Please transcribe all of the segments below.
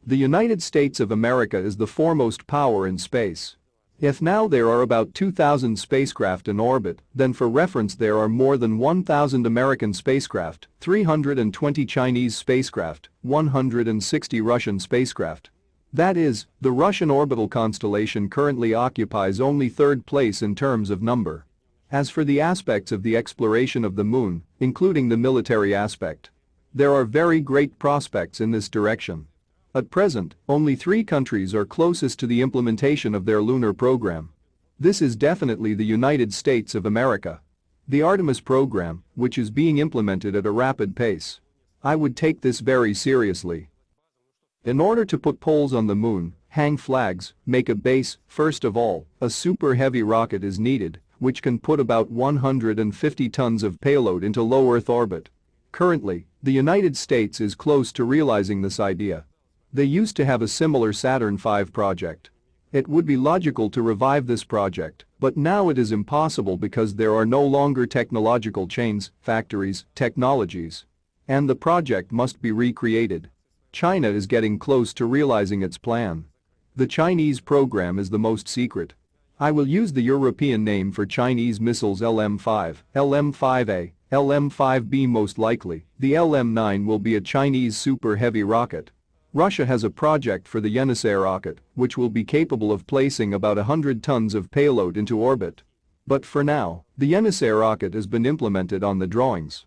The United States of America is the foremost power in space. If now there are about 2,000 spacecraft in orbit, then for reference there are more than 1,000 American spacecraft, 320 Chinese spacecraft, 160 Russian spacecraft. That is, the Russian orbital constellation currently occupies only third place in terms of number. As for the aspects of the exploration of the moon, including the military aspect, there are very great prospects in this direction. At present, only 3 countries are closest to the implementation of their lunar program. This is definitely the United States of America. The Artemis program, which is being implemented at a rapid pace. I would take this very seriously. In order to put poles on the moon, hang flags, make a base, first of all, a super heavy rocket is needed, which can put about 150 tons of payload into low Earth orbit. Currently, the United States is close to realizing this idea. They used to have a similar Saturn V project. It would be logical to revive this project, but now it is impossible because there are no longer technological chains, factories, technologies. And the project must be recreated. China is getting close to realizing its plan. The Chinese program is the most secret. I will use the European name for Chinese missiles LM-5, LM-5A, LM-5B most likely. The LM-9 will be a Chinese super heavy rocket. Russia has a project for the Yenisei rocket, which will be capable of placing about 100 tons of payload into orbit. But for now, the Yenisei rocket has been implemented on the drawings.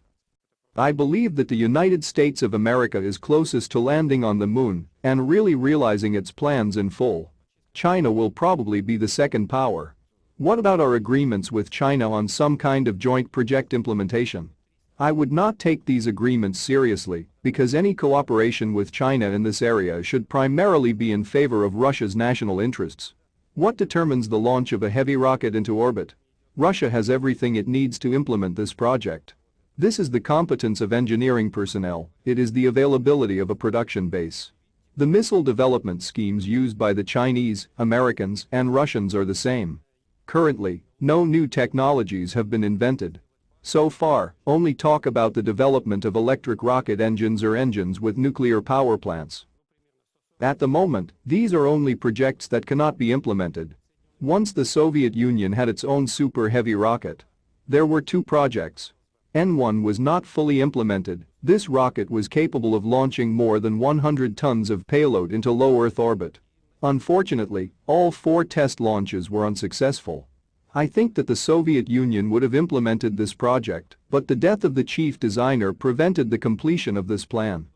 I believe that the United States of America is closest to landing on the moon and really realizing its plans in full. China will probably be the second power. What about our agreements with China on some kind of joint project implementation? I would not take these agreements seriously because any cooperation with China in this area should primarily be in favor of Russia's national interests. What determines the launch of a heavy rocket into orbit? Russia has everything it needs to implement this project. This is the competence of engineering personnel, it is the availability of a production base. The missile development schemes used by the Chinese, Americans, and Russians are the same. Currently, no new technologies have been invented. So far, only talk about the development of electric rocket engines or engines with nuclear power plants. At the moment, these are only projects that cannot be implemented. Once the Soviet Union had its own super heavy rocket. There were 2 projects. N1 was not fully implemented. This rocket was capable of launching more than 100 tons of payload into low Earth orbit. Unfortunately, all 4 test launches were unsuccessful. I think that the Soviet Union would have implemented this project, but the death of the chief designer prevented the completion of this plan.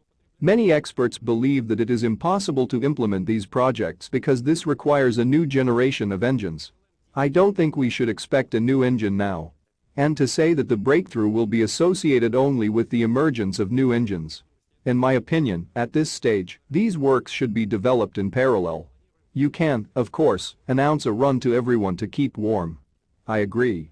Many experts believe that it is impossible to implement these projects because this requires a new generation of engines. I don't think we should expect a new engine now. And to say that the breakthrough will be associated only with the emergence of new engines. In my opinion, at this stage, these works should be developed in parallel. You can, of course, announce a run to everyone to keep warm. I agree.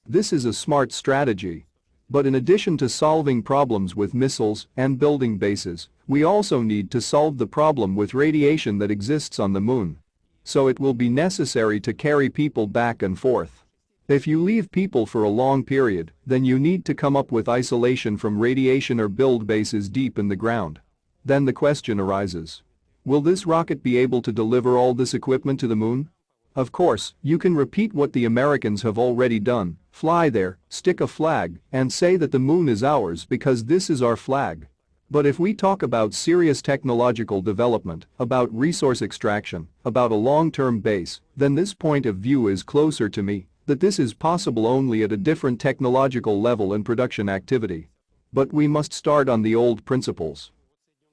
This is a smart strategy. But in addition to solving problems with missiles and building bases, we also need to solve the problem with radiation that exists on the moon. So it will be necessary to carry people back and forth. If you leave people for a long period, then you need to come up with isolation from radiation or build bases deep in the ground. Then the question arises. Will this rocket be able to deliver all this equipment to the moon? Of course, you can repeat what the Americans have already done, fly there, stick a flag, and say that the moon is ours because this is our flag. But if we talk about serious technological development, about resource extraction, about a long-term base, then this point of view is closer to me, that this is possible only at a different technological level and production activity. But we must start on the old principles.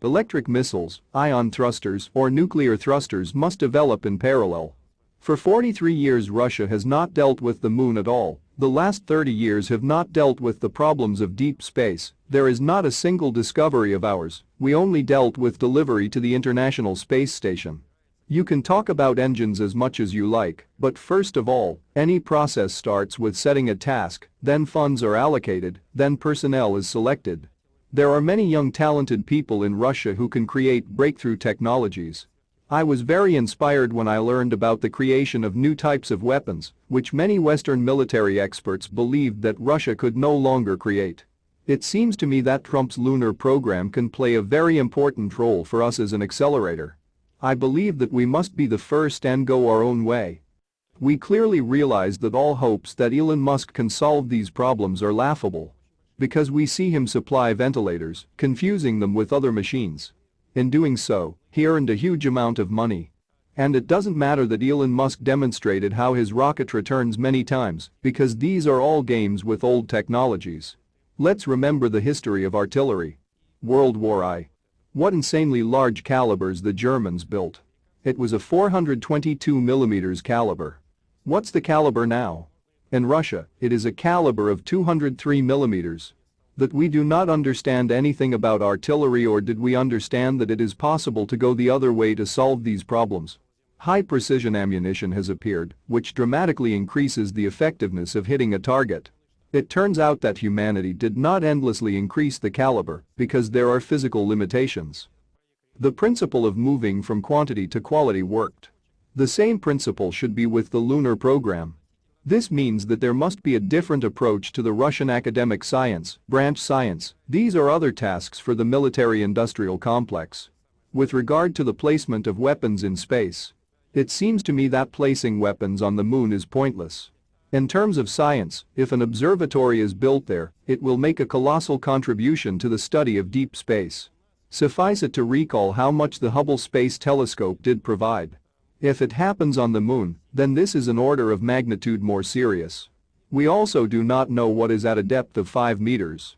Electric missiles, ion thrusters, or nuclear thrusters must develop in parallel. For 43 years Russia has not dealt with the moon at all. The last 30 years have not dealt with the problems of deep space. There is not a single discovery of ours. We only dealt with delivery to the International Space Station. You can talk about engines as much as you like, but first of all, any process starts with setting a task, then funds are allocated, then personnel is selected. There are many young talented people in Russia who can create breakthrough technologies. I was very inspired when I learned about the creation of new types of weapons, which many Western military experts believed that Russia could no longer create. It seems to me that Trump's lunar program can play a very important role for us as an accelerator. I believe that we must be the first and go our own way. We clearly realize that all hopes that Elon Musk can solve these problems are laughable. Because we see him supply ventilators, confusing them with other machines. In doing so, he earned a huge amount of money. And it doesn't matter that Elon Musk demonstrated how his rocket returns many times, because these are all games with old technologies. Let's remember the history of artillery. World War I. What insanely large calibers the Germans built. It was a 422mm caliber. What's the caliber now? In Russia, it is a caliber of 203mm. That we do not understand anything about artillery, or did we understand that it is possible to go the other way to solve these problems? High-precision ammunition has appeared, which dramatically increases the effectiveness of hitting a target. It turns out that humanity did not endlessly increase the caliber because there are physical limitations. The principle of moving from quantity to quality worked. The same principle should be with the lunar program. This means that there must be a different approach to the Russian academic science, branch science. These are other tasks for the military-industrial complex. With regard to the placement of weapons in space, it seems to me that placing weapons on the moon is pointless. In terms of science, if an observatory is built there, it will make a colossal contribution to the study of deep space. Suffice it to recall how much the Hubble Space Telescope did provide. If it happens on the moon, then this is an order of magnitude more serious. We also do not know what is at a depth of 5 meters.